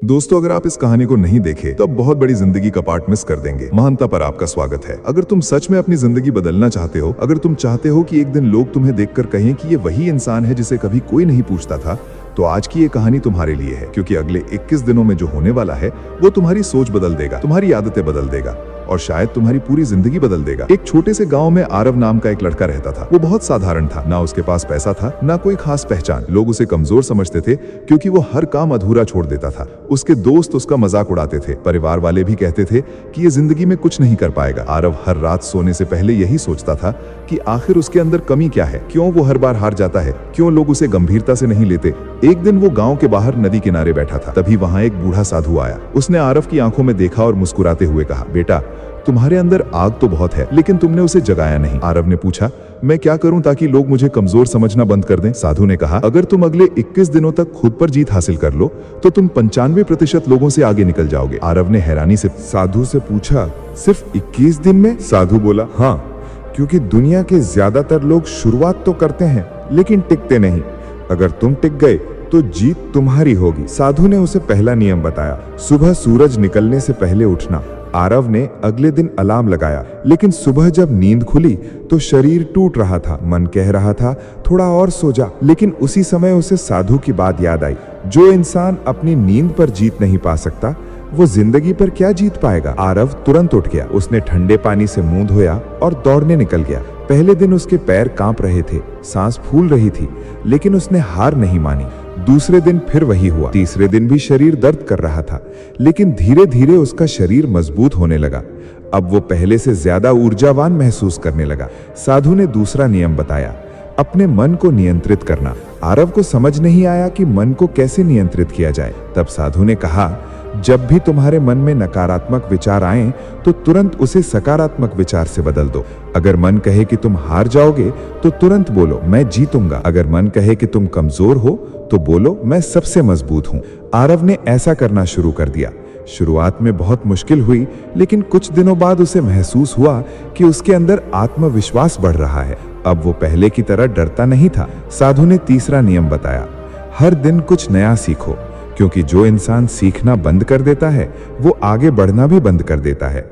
दोस्तों, अगर आप इस कहानी को नहीं देखे तो अब बहुत बड़ी जिंदगी का पार्ट मिस कर देंगे। महानता पर आपका स्वागत है। अगर तुम सच में अपनी जिंदगी बदलना चाहते हो, अगर तुम चाहते हो कि एक दिन लोग तुम्हें देखकर कहें कि ये वही इंसान है जिसे कभी कोई नहीं पूछता था, तो आज की ये कहानी तुम्हारे लिए है। क्योंकि अगले 21 दिनों में जो होने वाला है वो तुम्हारी सोच बदल देगा, तुम्हारी आदतें बदल देगा और शायद तुम्हारी पूरी जिंदगी बदल देगा। एक छोटे से गांव में आरव नाम का एक लड़का रहता था। वो बहुत साधारण था, ना उसके पास पैसा था, ना कोई खास पहचान। लोग उसे कमजोर समझते थे क्योंकि वो हर काम अधूरा छोड़ देता था। उसके दोस्त उसका मजाक उड़ाते थे, परिवार वाले भी कहते थे कि ये जिंदगी में कुछ नहीं कर पाएगा। आरव हर रात सोने से पहले यही सोचता था कि आखिर उसके अंदर कमी क्या है, क्यों वो हर बार हार जाता है, क्यों लोग उसे गंभीरता से नहीं लेते। एक दिन वो गांव के बाहर नदी किनारे बैठा था। तभी वहां एक बूढ़ा साधु आया। उसने आरव की आंखों में देखा और मुस्कुराते हुए कहा, बेटा, तुम्हारे अंदर आग तो बहुत है, लेकिन तुमने उसे जगाया नहीं। आरव ने पूछा, मैं क्या करूं ताकि लोग मुझे कमजोर समझना बंद कर दें? साधु ने कहा, अगर तुम अगले 21 दिनों तक खुद पर जीत हासिल कर लो तो तुम 95% लोगों से आगे निकल जाओगे। आरव ने हैरानी से साधु से पूछा, सिर्फ 21 दिन में? साधु बोला, हाँ, क्योंकि दुनिया के ज्यादातर लोग शुरुआत तो करते हैं लेकिन टिकते नहीं। अगर तुम टिक गए तो जीत तुम्हारी होगी। साधु ने उसे पहला नियम बताया, सुबह सूरज निकलने से पहले उठना। आरव ने अगले दिन अलार्म लगाया, लेकिन सुबह जब नींद खुली तो शरीर टूट रहा था। मन कह रहा था थोड़ा और सो जा, लेकिन उसी समय उसे साधु की बात याद आई, जो इंसान अपनी नींद पर जीत नहीं पा सकता वो जिंदगी पर क्या जीत पाएगा। आरव तुरंत उठ गया। उसने ठंडे पानी से मुंह धोया और दौड़ने निकल गया। पहले दिन उसके पैर कांप रहे थे, सांस फूल रही थी, लेकिन उसने हार नहीं मानी। दूसरे दिन फिर वही हुआ। तीसरे दिन भी शरीर दर्द कर रहा था, लेकिन धीरे धीरे उसका शरीर मजबूत होने लगा। अब वो पहले से ज्यादा ऊर्जावान महसूस करने लगा। साधु ने दूसरा नियम बताया, अपने मन को नियंत्रित करना। आरव को समझ नहीं आया कि मन को कैसे नियंत्रित किया जाए। तब साधु ने कहा, जब भी तुम्हारे मन में नकारात्मक विचार आएं तो तुरंत उसे सकारात्मक विचार से बदल दो। अगर मन कहे कि तुम हार जाओगे तो तुरंत बोलो, मैं जीतूंगा। अगर मन कहे कि तुम कमजोर हो तो बोलो, मैं सबसे मजबूत हूं। आरव ने ऐसा करना शुरू कर दिया। शुरुआत में बहुत मुश्किल हुई, लेकिन कुछ दिनों बाद उसे महसूस हुआ कि उसके अंदर आत्मविश्वास बढ़ रहा है। अब वो पहले की तरह डरता नहीं था। साधु ने तीसरा नियम बताया, हर दिन कुछ नया सीखो, क्योंकि जो इंसान सीखना बंद कर देता है वो आगे बढ़ना भी बंद कर देता है।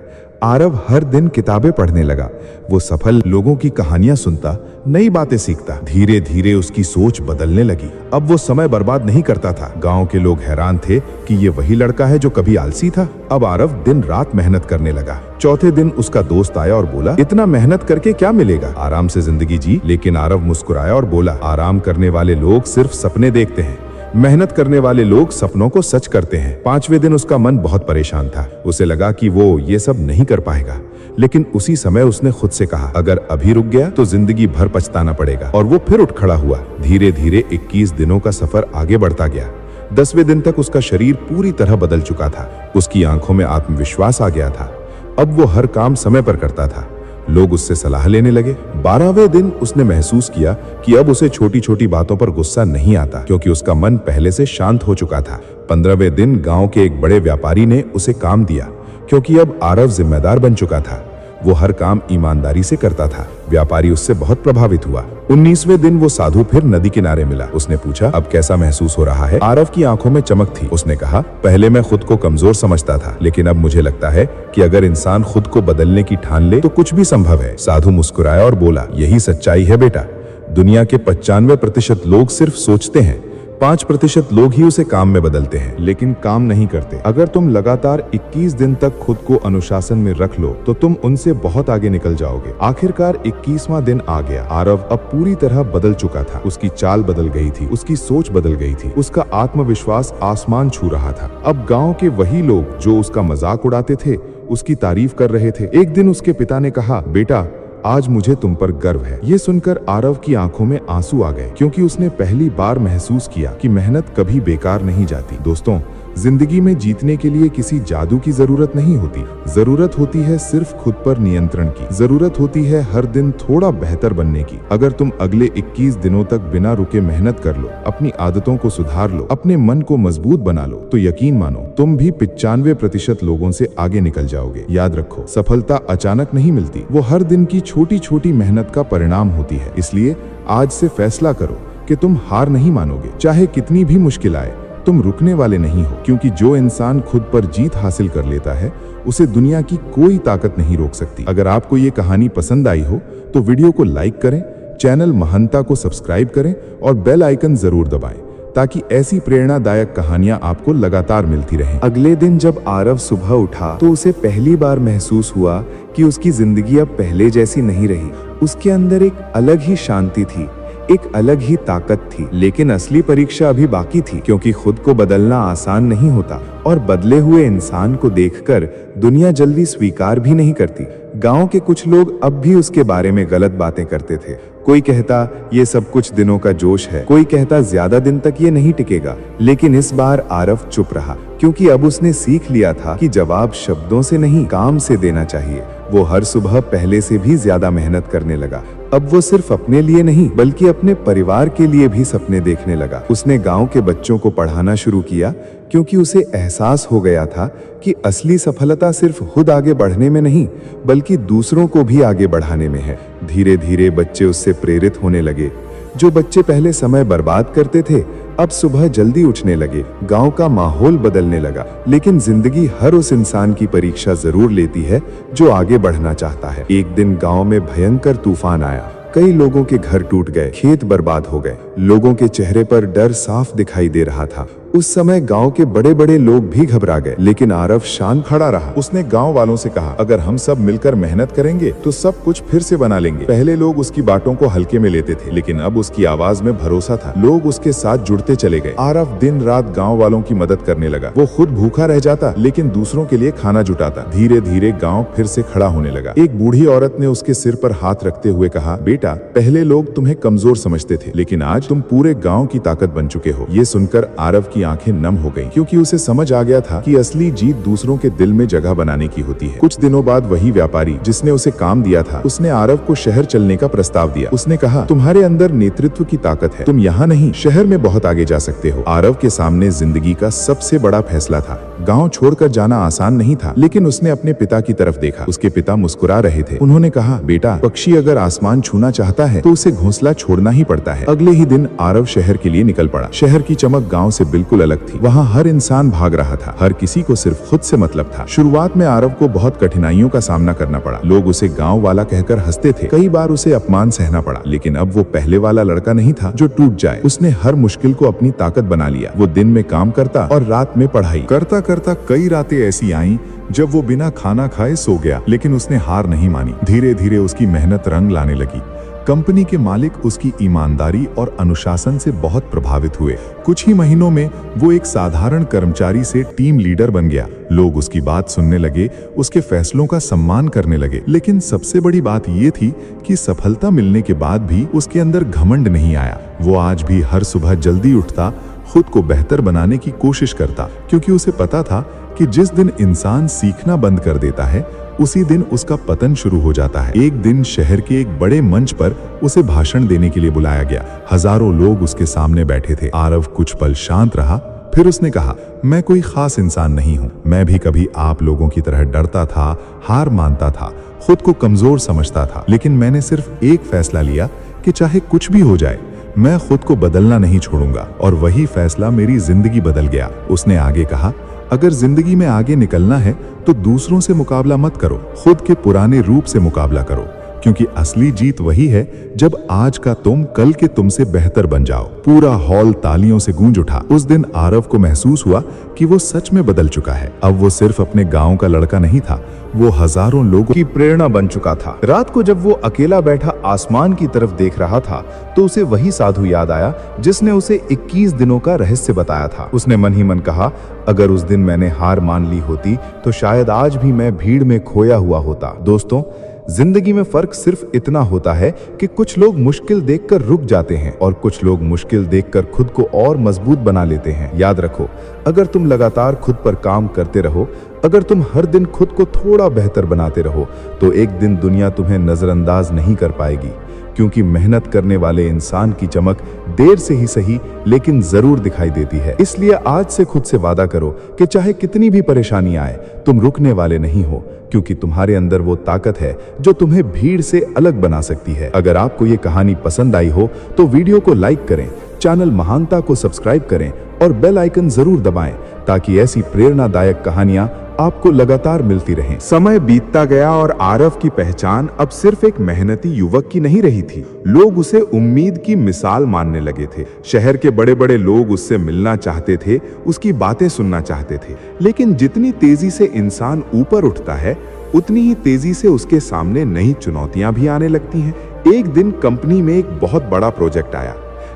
आरव हर दिन किताबें पढ़ने लगा। वो सफल लोगों की कहानियां सुनता, नई बातें सीखता। धीरे धीरे उसकी सोच बदलने लगी। अब वो समय बर्बाद नहीं करता था। गांव के लोग हैरान थे कि ये वही लड़का है जो कभी आलसी था। अब आरव दिन रात मेहनत करने लगा। चौथे दिन उसका दोस्त आया और बोला, इतना मेहनत करके क्या मिलेगा, आराम से जिंदगी जी। लेकिन आरव मुस्कुराया और बोला, आराम करने वाले लोग सिर्फ सपने देखते हैं, मेहनत करने वाले लोग सपनों को सच करते हैं। पांचवें दिन उसका मन बहुत परेशान था। उसे लगा कि वो ये सब नहीं कर पाएगा, लेकिन उसी समय उसने खुद से कहा, अगर अभी रुक गया तो जिंदगी भर पछताना पड़ेगा। और वो फिर उठ खड़ा हुआ। धीरे धीरे 21 दिनों का सफर आगे बढ़ता गया। 10वें दिन तक उसका शरीर पूरी तरह बदल चुका था। उसकी आंखों में आत्मविश्वास आ गया था। अब वो हर काम समय पर करता था। लोग उससे सलाह लेने लगे। 12वें दिन उसने महसूस किया कि अब उसे छोटी छोटी बातों पर गुस्सा नहीं आता, क्योंकि उसका मन पहले से शांत हो चुका था। 15वें दिन गांव के एक बड़े व्यापारी ने उसे काम दिया, क्योंकि अब आरव जिम्मेदार बन चुका था। वो हर काम ईमानदारी से करता था। व्यापारी उससे बहुत प्रभावित हुआ। 19वें दिन वो साधु फिर नदी किनारे मिला। उसने पूछा, अब कैसा महसूस हो रहा है? आरव की आंखों में चमक थी। उसने कहा, पहले मैं खुद को कमजोर समझता था, लेकिन अब मुझे लगता है कि अगर इंसान खुद को बदलने की ठान ले तो कुछ भी संभव है। साधु मुस्कुराया और बोला, यही सच्चाई है बेटा। दुनिया के 95% लोग सिर्फ सोचते हैं, 5% लोग ही उसे काम में बदलते हैं, लेकिन काम नहीं करते। अगर तुम लगातार 21 दिन तक खुद को अनुशासन में रख लो तो तुम उनसे बहुत आगे निकल जाओगे। आखिरकार 21वां दिन आ गया। आरव अब पूरी तरह बदल चुका था। उसकी चाल बदल गई थी, उसकी सोच बदल गई थी, उसका आत्मविश्वास आसमान छू रहा था। अब गांव के वही लोग जो उसका मजाक उड़ाते थे उसकी तारीफ कर रहे थे। एक दिन उसके पिता ने कहा, बेटा, आज मुझे तुम पर गर्व है। ये सुनकर आरव की आंखों में आंसू आ गए, क्योंकि उसने पहली बार महसूस किया कि मेहनत कभी बेकार नहीं जाती। दोस्तों, जिंदगी में जीतने के लिए किसी जादू की जरूरत नहीं होती। जरूरत होती है सिर्फ खुद पर नियंत्रण की। जरूरत होती है हर दिन थोड़ा बेहतर बनने की। अगर तुम अगले 21 दिनों तक बिना रुके मेहनत कर लो, अपनी आदतों को सुधार लो, अपने मन को मजबूत बना लो, तो यकीन मानो तुम भी 95% लोगों से आगे निकल जाओगे। याद रखो, सफलता अचानक नहीं मिलती, वो हर दिन की छोटी छोटी मेहनत का परिणाम होती है। इसलिए आज से फैसला करो कि तुम हार नहीं मानोगे, चाहे कितनी भी मुश्किल आए। तुम रुकने वाले नहीं हो, क्योंकि जो इंसान खुद पर जीत हासिल कर लेता है उसे दुनिया की कोई ताकत नहीं रोक सकती। अगर आपको ये कहानी पसंद आई हो तो वीडियो को लाइक करें, चैनल महंता को सब्सक्राइब करें और बेल आइकन जरूर दबाएं ताकि ऐसी प्रेरणादायक कहानियां आपको लगातार मिलती रहें। अगले दिन जब आरव सुबह उठा तो उसे पहली बार महसूस हुआ कि उसकी जिंदगी अब पहले जैसी नहीं रही। उसके अंदर एक अलग ही शांति थी, एक अलग ही ताकत थी। लेकिन असली परीक्षा अभी बाकी थी, क्योंकि खुद को बदलना आसान नहीं होता और बदले हुए इंसान को देखकर दुनिया जल्दी स्वीकार भी नहीं करती। गांव के कुछ लोग अब भी उसके बारे में गलत बातें करते थे। कोई कहता ये सब कुछ दिनों का जोश है, कोई कहता ज्यादा दिन तक ये नहीं टिकेगा। लेकिन इस बार आरव चुप रहा, क्योंकि अब उसने सीख लिया था कि जवाब शब्दों से नहीं काम से देना चाहिए। वो हर सुबह पहले से भी ज्यादा मेहनत करने लगा। अब वो सिर्फ अपने लिए नहीं बल्कि अपने परिवार के लिए भी सपने देखने लगा। उसने गांव के बच्चों को पढ़ाना शुरू किया, क्योंकि उसे एहसास हो गया था कि असली सफलता सिर्फ खुद आगे बढ़ने में नहीं बल्कि दूसरों को भी आगे बढ़ाने में है। धीरे धीरे बच्चे उससे प्रेरित होने लगे। जो बच्चे पहले समय बर्बाद करते थे अब सुबह जल्दी उठने लगे। गांव का माहौल बदलने लगा। लेकिन जिंदगी हर उस इंसान की परीक्षा जरूर लेती है जो आगे बढ़ना चाहता है। एक दिन गांव में भयंकर तूफान आया। कई लोगों के घर टूट गए, खेत बर्बाद हो गए। लोगों के चेहरे पर डर साफ दिखाई दे रहा था। उस समय गांव के बड़े बड़े लोग भी घबरा गए, लेकिन आरव शांत खड़ा रहा। उसने गांव वालों से कहा, अगर हम सब मिलकर मेहनत करेंगे तो सब कुछ फिर से बना लेंगे। पहले लोग उसकी बातों को हल्के में लेते थे, लेकिन अब उसकी आवाज में भरोसा था। लोग उसके साथ जुड़ते चले गए। आरव दिन रात गाँव वालों की मदद करने लगा। वो खुद भूखा रह जाता लेकिन दूसरों के लिए खाना जुटाता। धीरे धीरे गाँव फिर से खड़ा होने लगा। एक बूढ़ी औरत ने उसके सिर पर हाथ रखते हुए कहा, बेटा, पहले लोग तुम्हें कमजोर समझते थे, लेकिन आज तुम पूरे गाँव की ताकत बन चुके हो। ये सुनकर आरव की आंखें नम हो गई, क्योंकि उसे समझ आ गया था कि असली जीत दूसरों के दिल में जगह बनाने की होती है। कुछ दिनों बाद वही व्यापारी जिसने उसे काम दिया था, उसने आरव को शहर चलने का प्रस्ताव दिया। उसने कहा, तुम्हारे अंदर नेतृत्व की ताकत है, तुम यहाँ नहीं शहर में बहुत आगे जा सकते हो। आरव के सामने जिंदगी का सबसे बड़ा फैसला था। गाँव छोड़कर जाना आसान नहीं था, लेकिन उसने अपने पिता की तरफ देखा। उसके पिता मुस्कुरा रहे थे। उन्होंने कहा, बेटा, पक्षी अगर आसमान छूना चाहता है तो उसे घोंसला छोड़ना ही पड़ता है। अगले ही दिन आरव शहर के लिए निकल पड़ा। शहर की चमक गाँव से बिल्कुल अलग थी। वहाँ हर इंसान भाग रहा था, हर किसी को सिर्फ खुद से मतलब था। शुरुआत में आरव को बहुत कठिनाइयों का सामना करना पड़ा। लोग उसे गांव वाला कहकर हंसते थे। कई बार उसे अपमान सहना पड़ा, लेकिन अब वो पहले वाला लड़का नहीं था जो टूट जाए। उसने हर मुश्किल को अपनी ताकत बना लिया। वो दिन में काम करता और रात में पढ़ाई करता करता कई रातें ऐसी आईं जब वो बिना खाना खाए सो गया, लेकिन उसने हार नहीं मानी। धीरे धीरे उसकी मेहनत रंग लाने लगी। कंपनी के मालिक उसकी ईमानदारी और अनुशासन से बहुत प्रभावित हुए। कुछ ही महीनों में वो एक साधारण कर्मचारी से टीम लीडर बन गया। लोग उसकी बात सुनने लगे, उसके फैसलों का सम्मान करने लगे। लेकिन सबसे बड़ी बात ये थी कि सफलता मिलने के बाद भी उसके अंदर घमंड नहीं आया। वो आज भी हर सुबह जल्दी उठता, खुद को बेहतर बनाने की कोशिश करता, क्योंकि उसे पता था कि जिस दिन इंसान सीखना बंद कर देता है उसी दिन उसका पतन शुरू हो जाता है। एक दिन शहर के एक बड़े मंच पर उसे भाषण देने के लिए बुलाया गया। हजारों लोग उसके सामने बैठे थे। आरव कुछ पल शांत रहा, फिर उसने कहा, मैं कोई खास इंसान नहीं हूँ। मैं भी कभी आप लोगों की तरह डरता था, हार मानता था, खुद को कमजोर समझता था। लेकिन मैंने सिर्फ एक फैसला लिया कि चाहे कुछ भी हो जाए मैं खुद को बदलना नहीं छोड़ूंगा, और वही फैसला मेरी जिंदगी बदल गया। उसने आगे कहा, अगर जिंदगी में आगे निकलना है तो दूसरों से मुकाबला मत करो, खुद के पुराने रूप से मुकाबला करो, क्योंकि असली जीत वही है जब आज का तुम कल के तुमसे बेहतर बन जाओ। पूरा हॉल तालियों से गूंज उठा। उस दिन आरव को महसूस हुआ कि वो सच में बदल चुका है। अब वो सिर्फ अपने गांव का लड़का नहीं था, वो हजारों लोगों की प्रेरणा बन चुका था। रात को जब वो अकेला बैठा आसमान की तरफ देख रहा था तो उसे वही साधु याद आया जिसने उसे 21 दिनों का रहस्य बताया था। उसने मन ही मन कहा, अगर उस दिन मैंने हार मान ली होती तो शायद आज भी मैं भीड़ में खोया हुआ होता। दोस्तों, जिंदगी में फर्क सिर्फ इतना होता है कि कुछ लोग मुश्किल देखकर रुक जाते हैं और कुछ लोग मुश्किल देखकर खुद को और मजबूत बना लेते हैं। याद रखो, अगर तुम लगातार खुद पर काम करते रहो, अगर तुम हर दिन खुद को थोड़ा बेहतर बनाते रहो, तो एक दिन दुनिया तुम्हें नजरअंदाज नहीं कर पाएगी, क्योंकि मेहनत करने वाले इंसान की चमक देर से ही सही लेकिन जरूर दिखाई देती है। इसलिए आज से खुद से वादा करो कि चाहे कितनी भी परेशानी आए, तुम रुकने वाले नहीं हो, क्योंकि तुम्हारे अंदर वो ताकत है जो तुम्हें भीड़ से अलग बना सकती है। अगर आपको ये कहानी पसंद आई हो तो वीडियो को लाइक करें, चैनल महानता को सब्सक्राइब करें और बेल आइकन जरूर दबाएं ताकि ऐसी प्रेरणादायक कहानियां आपको लगातार मिलती रहें। समय बीतता गया और आरव की पहचान अब सिर्फ एक मेहनती युवक की नहीं रही थी। लोग उसे उम्मीद की मिसाल मानने लगे थे। शहर के बड़े बड़े लोग उससे मिलना चाहते थे, उसकी बातें सुनना चाहते थे। लेकिन जितनी तेजी से इंसान ऊपर उठता है, उतनी ही तेजी से उसके सामने नई चुनौतियां भी आने लगती हैं। एक दिन कंपनी में एक बहुत बड़ा प्रोजेक्ट आया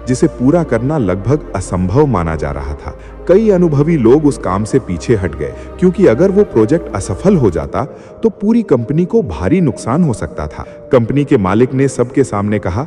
जिसे पूरा करना लगभग असंभव माना जा रहा था। कई अनुभवी लोग उस काम से पीछे हट गए क्योंकि अगर वो प्रोजेक्ट असफल हो जाता तो पूरी कंपनी को भारी नुकसान हो सकता था। कंपनी के मालिक ने सबके सामने कहा,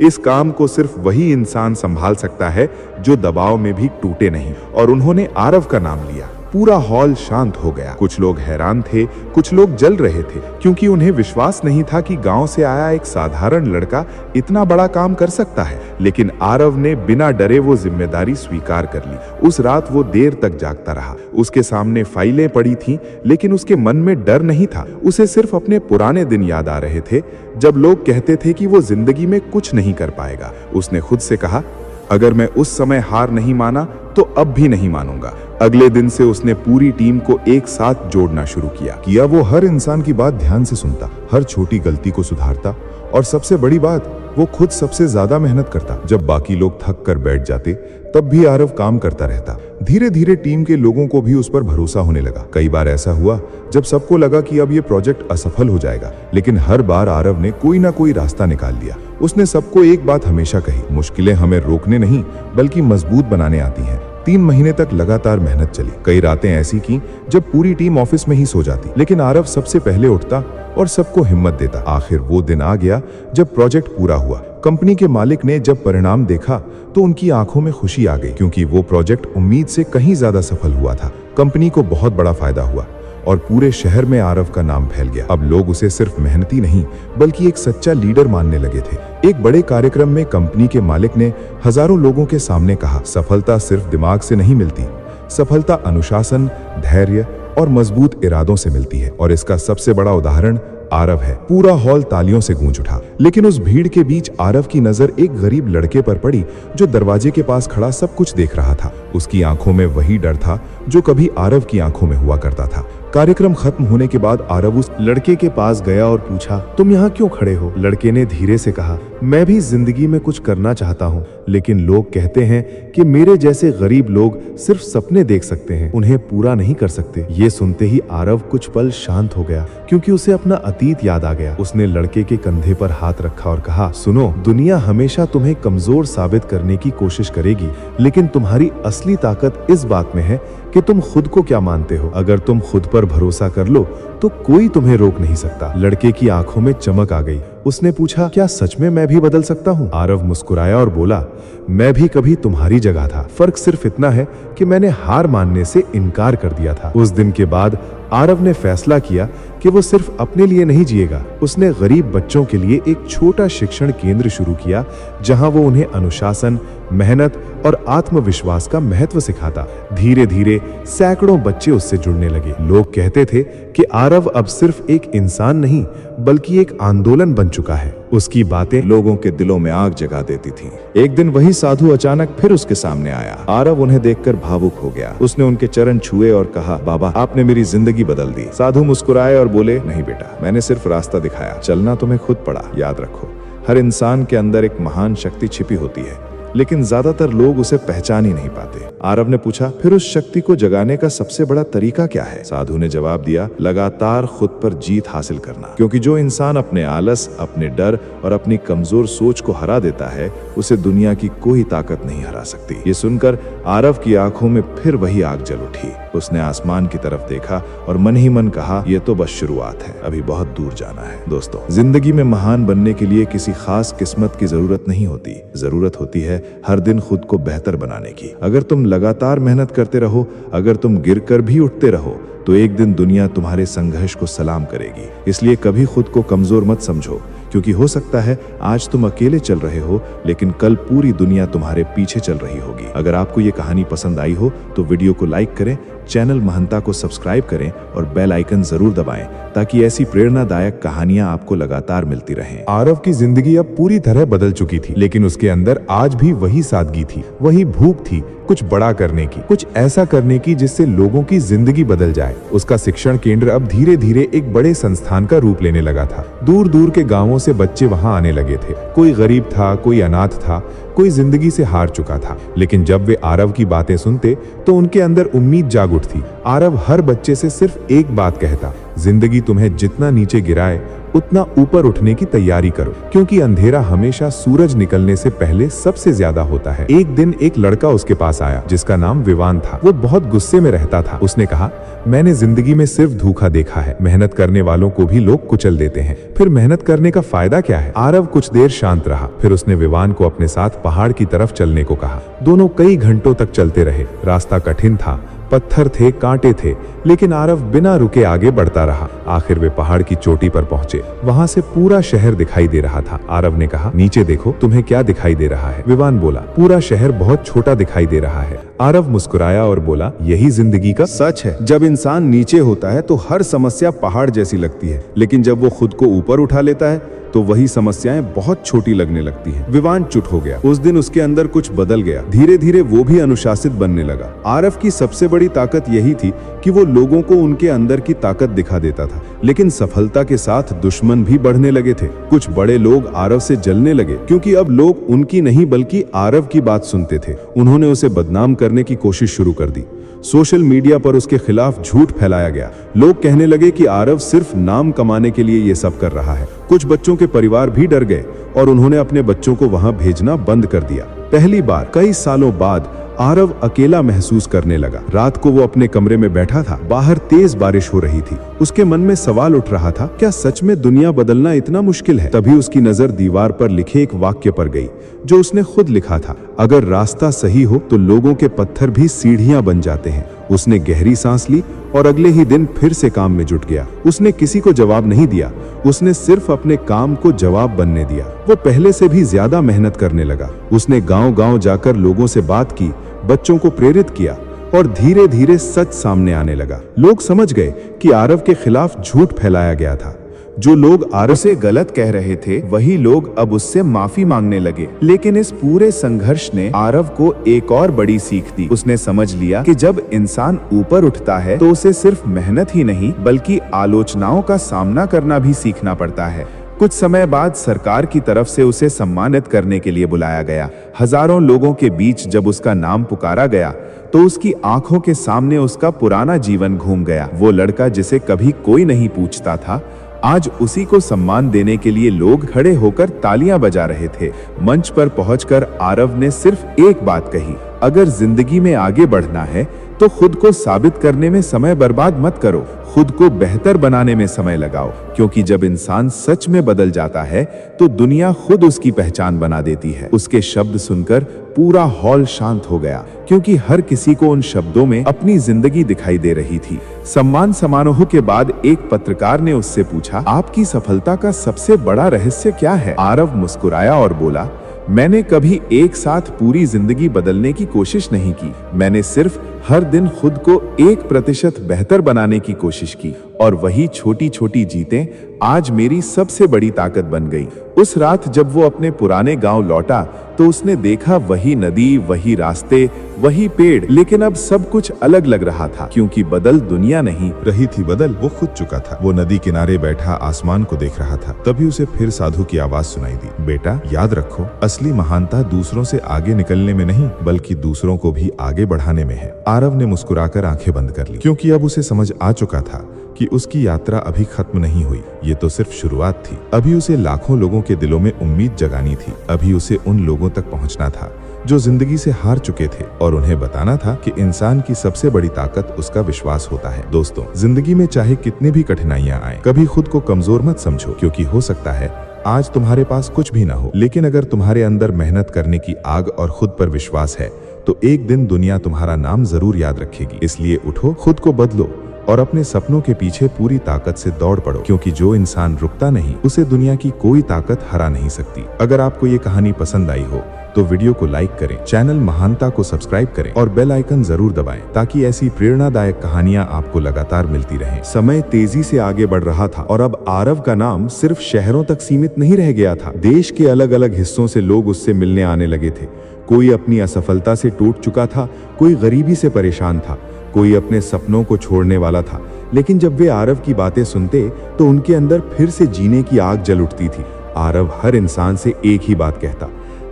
इस काम को सिर्फ वही इंसान संभाल सकता है जो दबाव में भी टूटे नहीं। और उन्होंने आरव का नाम लिया। पूरा हॉल शांत हो गया। कुछ लोग हैरान थे, कुछ लोग जल रहे थे क्योंकि उन्हें विश्वास नहीं था कि गांव से आया एक साधारण लड़का इतना बड़ा काम कर सकता है। लेकिन आरव ने बिना डरे वो जिम्मेदारी स्वीकार कर ली। उस रात वो देर तक जागता रहा। उसके सामने फाइलें पड़ी थीं, लेकिन उसके मन में डर नहीं था। उसे सिर्फ अपने पुराने दिन याद आ रहे थे जब लोग कहते थे कि वो जिंदगी में कुछ नहीं कर पाएगा। उसने खुद से कहा, अगर मैं उस समय हार नहीं माना तो अब भी नहीं मानूंगा। अगले दिन से उसने पूरी टीम को एक साथ जोड़ना शुरू किया। वो हर इंसान की बात ध्यान से सुनता, हर छोटी गलती को सुधारता और सबसे बड़ी बात, वो खुद सबसे ज्यादा मेहनत करता। जब बाकी लोग थक कर बैठ जाते तब भी आरव काम करता रहता। धीरे धीरे टीम के लोगों को भी उस पर भरोसा होने लगा। कई बार ऐसा हुआ जब सबको लगा कि अब ये प्रोजेक्ट असफल हो जाएगा, लेकिन हर बार आरव ने कोई ना कोई रास्ता निकाल लिया। उसने सबको एक बात हमेशा कही, मुश्किलें हमें रोकने नहीं बल्कि मजबूत बनाने आती हैं। 3 महीने तक लगातार मेहनत चली। कई रातें ऐसी की जब पूरी टीम ऑफिस में ही सो जाती, लेकिन आरव सबसे पहले उठता और सबको हिम्मत देता। आखिर वो दिन आ गया जब प्रोजेक्ट पूरा हुआ। कंपनी के मालिक ने जब परिणाम देखा तो उनकी आंखों में खुशी आ गई क्योंकि वो प्रोजेक्ट उम्मीद से कहीं ज्यादा सफल हुआ था। कंपनी को बहुत बड़ा फायदा हुआ और पूरे शहर में आरव का नाम फैल गया। अब लोग उसे सिर्फ मेहनती नहीं बल्कि एक सच्चा लीडर मानने लगे थे। एक बड़े कार्यक्रम में कंपनी के मालिक ने हजारों लोगों के सामने कहा, सफलता सिर्फ दिमाग से नहीं मिलती, सफलता अनुशासन, धैर्य और मजबूत इरादों से मिलती है। और इसका सबसे बड़ा उदाहरण आरव है। पूरा हॉल तालियों से गूंज उठा। लेकिन उस भीड़ के बीच आरव की नजर एक गरीब लड़के पर पड़ी जो दरवाजे के पास खड़ा सब कुछ देख रहा था। उसकी आंखों में वही डर था जो कभी आरव की आंखों में हुआ करता था। कार्यक्रम खत्म होने के बाद आरव उस लड़के के पास गया और पूछा, तुम यहाँ क्यों खड़े हो? लड़के ने धीरे से कहा, मैं भी जिंदगी में कुछ करना चाहता हूँ, लेकिन लोग कहते हैं कि मेरे जैसे गरीब लोग सिर्फ सपने देख सकते हैं, उन्हें पूरा नहीं कर सकते। ये सुनते ही आरव कुछ पल शांत हो गया क्योंकि उसे अपना अतीत याद आ गया। उसने लड़के के कंधे पर हाथ रखा और कहा, सुनो, दुनिया हमेशा तुम्हें कमजोर साबित करने की कोशिश करेगी, लेकिन तुम्हारी असली ताकत इस बात में है कि तुम खुद को क्या मानते हो। अगर तुम खुद पर भरोसा कर लो तो कोई तुम्हें रोक नहीं सकता। लड़के की आंखों में चमक आ गई। उसने पूछा, क्या सच में मैं भी बदल सकता हूँ? आरव मुस्कुराया और बोला, मैं भी कभी तुम्हारी जगह था। फर्क सिर्फ इतना है कि मैंने हार मानने से इनकार कर दिया था। उस दिन के बाद आरव ने फैसला किया कि वो सिर्फ अपने लिए नहीं जिएगा। उसने गरीब बच्चों के लिए एक छोटा शिक्षण केंद्र शुरू किया जहां वो उन्हें अनुशासन, मेहनत और आत्मविश्वास का महत्व सिखाता। धीरे धीरे सैकड़ों बच्चे उससे जुड़ने लगे। लोग कहते थे कि आरव अब सिर्फ एक इंसान नहीं बल्कि एक आंदोलन बन चुका है। उसकी बातें लोगों के दिलों में आग जगा देती थीं। एक दिन वही साधु अचानक फिर उसके सामने आया। आरव उन्हें देखकर भावुक हो गया। उसने उनके चरण छुए और कहा, बाबा, आपने मेरी जिंदगी बदल दी। साधु मुस्कुराए और बोले, नहीं बेटा, मैंने सिर्फ रास्ता दिखाया, चलना तुम्हें खुद पड़ा। याद रखो, हर इंसान के अंदर एक महान शक्ति छिपी होती है, लेकिन ज्यादातर लोग उसे पहचान ही नहीं पाते। आरव ने पूछा, फिर उस शक्ति को जगाने का सबसे बड़ा तरीका क्या है? साधु ने जवाब दिया, लगातार खुद पर जीत हासिल करना। क्योंकि जो इंसान अपने आलस, अपने डर और अपनी कमजोर सोच को हरा देता है, उसे दुनिया की कोई ताकत नहीं हरा सकती। ये सुनकर आरव की आंखों में फिर वही आग जल उठी। उसने आसमान की तरफ देखा और मन ही मन कहा, ये तो बस शुरुआत है, अभी बहुत दूर जाना है। दोस्तों, जिंदगी में महान बनने के लिए किसी खास किस्मत की जरूरत नहीं होती। जरूरत होती है हर दिन खुद को बेहतर बनाने की। अगर तुम लगातार मेहनत करते रहो, अगर तुम गिरकर भी उठते रहो, तो एक दिन दुनिया तुम्हारे संघर्ष को सलाम करेगी। इसलिए कभी खुद को कमजोर मत समझो, क्योंकि हो सकता है आज तुम अकेले चल रहे हो, लेकिन कल पूरी दुनिया तुम्हारे पीछे चल रही होगी। अगर आपको ये कहानी पसंद आई हो तो वीडियो को लाइक करें, चैनल महंता को सब्सक्राइब करें और बेल आइकन जरूर दबाएं ताकि ऐसी प्रेरणादायक कहानियां आपको लगातार मिलती रहें। आरव की जिंदगी अब पूरी तरह बदल चुकी थी, लेकिन उसके अंदर आज भी वही सादगी थी, वही भूख थी कुछ बड़ा करने की, कुछ ऐसा करने की जिससे लोगों की जिंदगी बदल जाए। उसका शिक्षण केंद्र अब धीरे धीरे एक बड़े संस्थान का रूप लेने लगा था। दूर दूर के गांवों से बच्चे वहां आने लगे थे। कोई गरीब था, कोई अनाथ था, कोई जिंदगी से हार चुका था। लेकिन जब वे आरव की बातें सुनते तो उनके अंदर उम्मीद जाग उठती। आरव हर बच्चे से सिर्फ एक बात कहता, जिंदगी तुम्हें जितना नीचे गिराए उतना ऊपर उठने की तैयारी करो, क्योंकि अंधेरा हमेशा सूरज निकलने से पहले सबसे ज्यादा होता है। एक दिन एक लड़का उसके पास आया जिसका नाम विवान था। वो बहुत गुस्से में रहता था। उसने कहा, मैंने जिंदगी में सिर्फ धोखा देखा है। मेहनत करने वालों को भी लोग कुचल देते हैं, फिर मेहनत करने का फायदा क्या है? आरव कुछ देर शांत रहा, फिर उसने विवान को अपने साथ पहाड़ की तरफ चलने को कहा। दोनों कई घंटों तक चलते रहे। रास्ता कठिन था, पत्थर थे, कांटे थे, लेकिन आरव बिना रुके आगे बढ़ता रहा। आखिर वे पहाड़ की चोटी पर पहुंचे। वहां से पूरा शहर दिखाई दे रहा था। आरव ने कहा, नीचे देखो, तुम्हें क्या दिखाई दे रहा है? विवान बोला, पूरा शहर बहुत छोटा दिखाई दे रहा है। आरव मुस्कुराया और बोला, यही जिंदगी का सच है। जब इंसान नीचे होता है तो हर समस्या पहाड़ जैसी लगती है, लेकिन जब वो खुद को ऊपर उठा लेता है तो वही समस्याएं बहुत छोटी लगने लगती हैं। विवान चुप हो गया। उस दिन उसके अंदर कुछ बदल गया। धीरे धीरे वो भी अनुशासित बनने लगा। आरव की सबसे बड़ी ताकत यही थी कि वो लोगों को उनके अंदर की ताकत दिखा देता था, लेकिन सफलता के साथ दुश्मन भी बढ़ने लगे थे। कुछ बड़े लोग आरव से जलने लगे, क्योंकि अब लोग उनकी नहीं बल्कि आरव की बात सुनते थे। उन्होंने उसे बदनाम करने की कोशिश शुरू कर दी। सोशल मीडिया पर उसके खिलाफ झूठ फैलाया गया। लोग कहने लगे कि आरव सिर्फ नाम कमाने के लिए ये सब कर रहा है। कुछ बच्चों के परिवार भी डर गए और उन्होंने अपने बच्चों को वहां भेजना बंद कर दिया। पहली बार कई सालों बाद आरव अकेला महसूस करने लगा। रात को वो अपने कमरे में बैठा था। बाहर तेज बारिश हो रही थी। उसके मन में सवाल उठ रहा था, क्या सच में दुनिया बदलना इतना मुश्किल है? तभी उसकी नजर दीवार पर लिखे एक वाक्य पर गई जो उसने खुद लिखा था, अगर रास्ता सही हो तो लोगों के पत्थर भी सीढ़ियां बन जाते हैं। उसने गहरी सांस ली और अगले ही दिन फिर से काम में जुट गया। उसने किसी को जवाब नहीं दिया, उसने सिर्फ अपने काम को जवाब बनने दिया। वो पहले से भी ज्यादा मेहनत करने लगा। उसने गांव-गांव जाकर लोगों से बात की, बच्चों को प्रेरित किया और धीरे धीरे सच सामने आने लगा। लोग समझ गए कि आरव के खिलाफ झूठ फैलाया गया था। जो लोग आरव से गलत कह रहे थे वही लोग अब उससे माफी मांगने लगे। लेकिन इस पूरे संघर्ष ने आरव को एक और बड़ी सीख दी। उसने समझ लिया कि जब इंसान ऊपर उठता है तो उसे सिर्फ मेहनत ही नहीं बल्कि आलोचनाओं का सामना करना भी सीखना पड़ता है। कुछ समय बाद सरकार की तरफ से उसे सम्मानित करने के लिए बुलाया गया। हजारों लोगों के बीच जब उसका नाम पुकारा गया तो उसकी आंखों के सामने उसका पुराना जीवन घूम गया। वो लड़का जिसे कभी कोई नहीं पूछता था, आज उसी को सम्मान देने के लिए लोग खड़े होकर तालियां बजा रहे थे। मंच पर पहुंचकर आरव ने सिर्फ एक बात कही, अगर जिंदगी में आगे बढ़ना है तो खुद को साबित करने में समय बर्बाद मत करो, खुद को बेहतर बनाने में समय लगाओ, क्योंकि जब इंसान सच में बदल जाता है तो दुनिया खुद उसकी पहचान बना देती है। उसके शब्द सुनकर पूरा हॉल शांत हो गया, क्योंकि हर किसी को उन शब्दों में अपनी जिंदगी दिखाई दे रही थी। सम्मान समारोह के बाद एक पत्रकार ने उससे पूछा, आपकी सफलता का सबसे बड़ा रहस्य क्या है? आरव मुस्कुराया और बोला, मैंने कभी एक साथ पूरी जिंदगी बदलने की कोशिश नहीं की। मैंने सिर्फ हर दिन खुद को 1% बेहतर बनाने की कोशिश की और वही छोटी छोटी जीतें आज मेरी सबसे बड़ी ताकत बन गई। उस रात जब वो अपने पुराने गांव लौटा तो उसने देखा वही नदी, वही रास्ते, वही पेड़, लेकिन अब सब कुछ अलग लग रहा था, क्योंकि बदल दुनिया नहीं रही थी, बदल वो खुद चुका था। वो नदी किनारे बैठा आसमान को देख रहा था। तभी उसे फिर साधु की आवाज सुनाई दी, बेटा याद रखो, असली महानता दूसरों से आगे निकलने में नहीं बल्कि दूसरों को भी आगे बढ़ाने में है। आरव ने मुस्कुराकर आंखें बंद कर ली, क्योंकि अब उसे समझ आ चुका था कि उसकी यात्रा अभी खत्म नहीं हुई, ये तो सिर्फ शुरुआत थी। अभी उसे लाखों लोगों के दिलों में उम्मीद जगानी थी। अभी उसे उन लोगों तक पहुंचना था जो जिंदगी से हार चुके थे और उन्हें बताना था कि इंसान की सबसे बड़ी ताकत उसका विश्वास होता है। दोस्तों, जिंदगी में चाहे कितनी भी कठिनाइयां आए, कभी खुद को कमजोर मत समझो, क्योंकि हो सकता है आज तुम्हारे पास कुछ भी ना हो, लेकिन अगर तुम्हारे अंदर मेहनत करने की आग और खुद पर विश्वास है तो एक दिन दुनिया तुम्हारा नाम जरूर याद रखेगी। इसलिए उठो, खुद को बदलो और अपने सपनों के पीछे पूरी ताकत से दौड़ पड़ो, क्योंकि जो इंसान रुकता नहीं उसे दुनिया की कोई ताकत हरा नहीं सकती। अगर आपको ये कहानी पसंद आई हो तो वीडियो को लाइक करें, चैनल महानता को सब्सक्राइब करें और बेल आइकन जरूर दबाएं ताकि ऐसी प्रेरणादायक कहानियां आपको लगातार मिलती रहें। समय तेजी से आगे बढ़ रहा था और अब आरव का नाम सिर्फ शहरों तक सीमित नहीं रह गया था। देश के अलग अलग हिस्सों से लोग उससे मिलने आने लगे थे। कोई अपनी असफलता से टूट चुका था, कोई गरीबी से परेशान था, कोई अपने सपनों को छोड़ने वाला था। लेकिन जब वे आरव की बातें सुनते तो उनके अंदर फिर से जीने की आग जल उठती थी। आरव हर इंसान से एक ही बात कहता,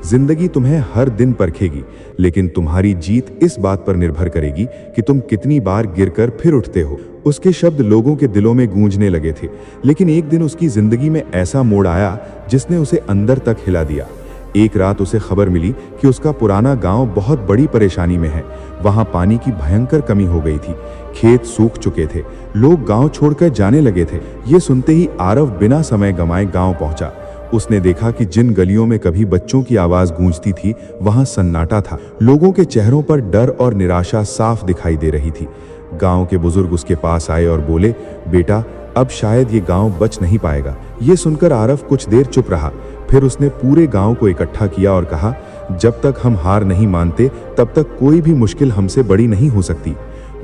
जिंदगी तुम्हें हर दिन परखेगी, लेकिन तुम्हारी जीत इस बात पर निर्भर करेगी कि तुम कितनी बार गिरकर फिर उठते हो। उसके शब्द लोगों के दिलों में गूंजने लगे थे, लेकिन एक दिन उसकी जिंदगी में ऐसा मोड़ आया जिसने उसे अंदर तक हिला दिया। एक रात उसे खबर मिली कि उसका पुराना गांव बहुत बड़ी परेशानी में है। वहां पानी की भयंकर कमी हो गई थी, खेत सूख चुके थे, लोग गांव छोड़कर जाने लगे थे। ये सुनते ही आरव बिना समय गंवाए गांव पहुंचा। उसने देखा कि जिन गलियों में कभी बच्चों की आवाज गूंजती थी वहां सन्नाटा था। लोगों के चेहरों पर डर और निराशा साफ दिखाई दे रही थी। गांव के बुजुर्ग उसके पास आए और बोले, बेटा अब शायद ये गांव बच नहीं पाएगा। ये सुनकर आरव कुछ देर चुप रहा, फिर उसने पूरे गांव को इकट्ठा किया और कहा, जब तक हम हार नहीं मानते तब तक कोई भी मुश्किल हमसे बड़ी नहीं हो सकती।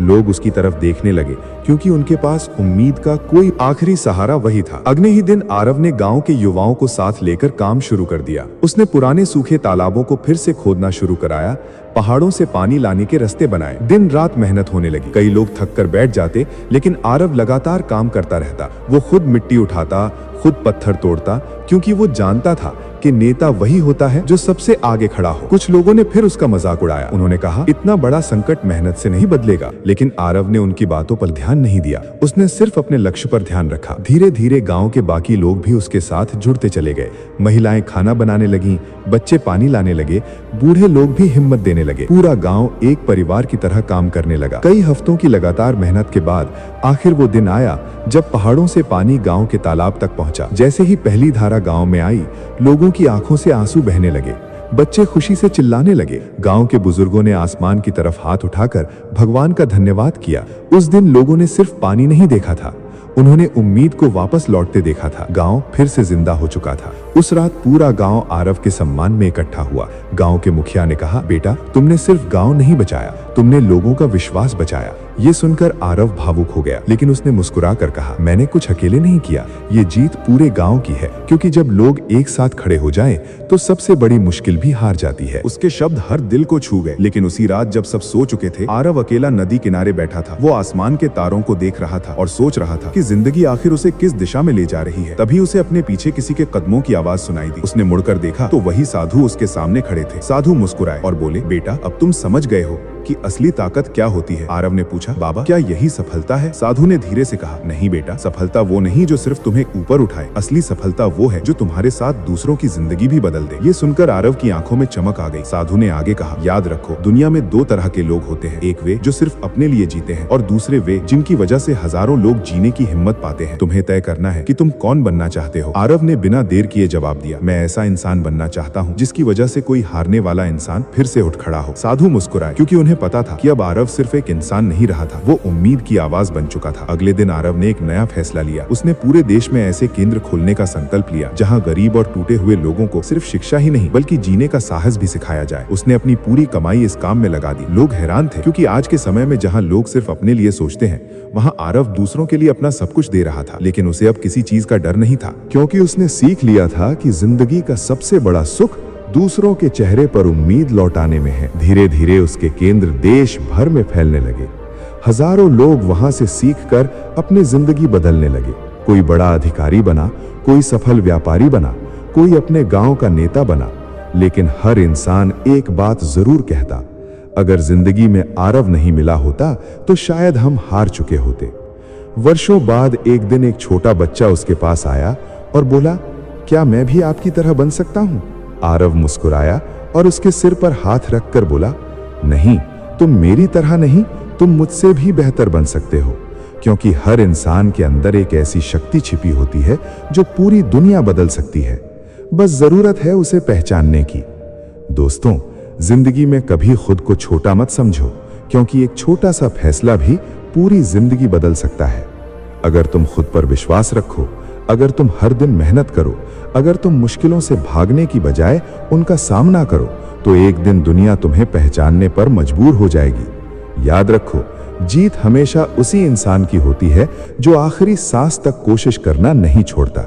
लोग उसकी तरफ देखने लगे क्योंकि उनके पास उम्मीद का कोई आखिरी सहारा वही था। अगले ही दिन आरव ने गांव के युवाओं को साथ लेकर काम शुरू कर दिया। उसने पुराने सूखे तालाबों को फिर से खोदना शुरू कराया, पहाड़ों से पानी लाने के रास्ते बनाए। दिन रात मेहनत होने लगी। कई लोग थक कर बैठ जाते, लेकिन आरव लगातार काम करता रहता। वो खुद मिट्टी उठाता, खुद पत्थर तोड़ता, क्योंकि वो जानता था कि नेता वही होता है जो सबसे आगे खड़ा हो। कुछ लोगों ने फिर उसका मजाक उड़ाया। उन्होंने कहा, इतना बड़ा संकट मेहनत से नहीं बदलेगा। लेकिन आरव ने उनकी बातों पर ध्यान नहीं दिया। उसने सिर्फ अपने लक्ष्य पर ध्यान रखा। धीरे धीरे गांव के बाकी लोग भी उसके साथ जुड़ते चले गए। महिलाएं खाना बनाने लगीं, बच्चे पानी लाने लगे, बूढ़े लोग भी हिम्मत देने लगे। पूरा गांव एक परिवार की तरह काम करने लगा। कई हफ्तों की लगातार मेहनत के बाद आखिर वो दिन आया जब पहाड़ों से पानी गांव के तालाब तक पहुंचा। जैसे ही पहली धारा गांव में आई, लोगों की आंखों से आंसू बहने लगे। बच्चे खुशी से चिल्लाने लगे। गांव के बुजुर्गों ने आसमान की तरफ हाथ उठाकर भगवान का धन्यवाद किया। उस दिन लोगों ने सिर्फ पानी नहीं देखा था, उन्होंने उम्मीद को वापस लौटते देखा था। गांव फिर से जिंदा हो चुका था। उस रात पूरा गांव आरव के सम्मान में इकट्ठा हुआ। गांव के मुखिया ने कहा, बेटा तुमने सिर्फ गांव नहीं बचाया, तुमने लोगों का विश्वास बचाया। ये सुनकर आरव भावुक हो गया, लेकिन उसने मुस्कुरा कर कहा, मैंने कुछ अकेले नहीं किया, ये जीत पूरे गांव की है। क्योंकि जब लोग एक साथ खड़े हो जाएं, तो सबसे बड़ी मुश्किल भी हार जाती है। उसके शब्द हर दिल को छू गए। लेकिन उसी रात जब सब सो चुके थे, आरव अकेला नदी किनारे बैठा था। वो आसमान के तारों को देख रहा था और सोच रहा था कि जिंदगी आखिर उसे किस दिशा में ले जा रही है। तभी उसे अपने पीछे किसी के कदमों की आवाज सुनाई दी। उसने मुड़कर देखा तो वही साधु उसके सामने खड़े थे। साधु मुस्कुराए और बोले, बेटा अब तुम समझ गए हो कि असली ताकत क्या होती है। आरव ने पूछा, बाबा क्या यही सफलता है? साधु ने धीरे से कहा, नहीं बेटा, सफलता वो नहीं जो सिर्फ तुम्हें ऊपर उठाए, असली सफलता वो है जो तुम्हारे साथ दूसरों की जिंदगी भी बदल दे। ये सुनकर आरव की आंखों में चमक आ गई। साधु ने आगे कहा, याद रखो, दुनिया में दो तरह के लोग होते हैं, एक वे जो सिर्फ अपने लिए जीते हैं और दूसरे वे जिनकी वजह से हजारों लोग जीने की हिम्मत पाते हैं। तुम्हें तय करना है कि तुम कौन बनना चाहते हो। आरव ने बिना देर किए जवाब दिया, मैं ऐसा इंसान बनना चाहता हूँ जिसकी वजह से कोई हारने वाला इंसान फिर से उठ खड़ा हो। साधु मुस्कुराए, क्योंकि उन्हें पता था कि अब आरव सिर्फ एक इंसान नहीं रहा था, वो उम्मीद की आवाज बन चुका था। अगले दिन आरव ने एक नया फैसला लिया। उसने पूरे देश में ऐसे केंद्र खोलने का संकल्प लिया जहां गरीब और टूटे हुए लोगों को सिर्फ शिक्षा ही नहीं बल्कि जीने का साहस भी सिखाया जाए। उसने अपनी पूरी कमाई इस काम में लगा दी। लोग हैरान थे, क्योंकि आज के समय में जहां लोग सिर्फ अपने लिए सोचते हैं, वहां आरव दूसरों के लिए अपना सब कुछ दे रहा था। लेकिन उसे अब किसी चीज का डर नहीं था, क्योंकि उसने सीख लिया था कि जिंदगी का सबसे बड़ा सुख दूसरों के चेहरे पर उम्मीद लौटाने में है। धीरे धीरे उसके केंद्र देश भर में फैलने लगे। हजारों लोग वहां से सीखकर अपनी जिंदगी बदलने लगे। कोई बड़ा अधिकारी बना, कोई सफल व्यापारी बना, कोई अपने गांव का नेता बना। लेकिन हर इंसान एक बात जरूर कहता, अगर जिंदगी में आरव नहीं मिला होता तो शायद हम हार चुके होते। वर्षों बाद एक दिन एक छोटा बच्चा उसके पास आया और बोला, क्या मैं भी आपकी तरह बन सकता हूं? आरव मुस्कुराया और उसके सिर पर हाथ रखकर बोला, नहीं, तुम मेरी तरह नहीं, तुम मुझसे भी बेहतर बन सकते हो, क्योंकि हर इंसान के अंदर एक ऐसी शक्ति छिपी होती है जो पूरी दुनिया बदल सकती है। बस जरूरत है उसे पहचानने की। दोस्तों, जिंदगी में कभी खुद को छोटा मत समझो, क्योंकि एक छोटा सा फैसला भी पूरी जिंदगी बदल सकता है। अगर तुम खुद पर विश्वास रखो, अगर तुम हर दिन मेहनत करो, अगर तुम मुश्किलों से भागने की बजाय उनका सामना करो, तो एक दिन दुनिया तुम्हें पहचानने पर मजबूर हो जाएगी। याद रखो, जीत हमेशा उसी इंसान की होती है जो आखिरी सांस तक कोशिश करना नहीं छोड़ता।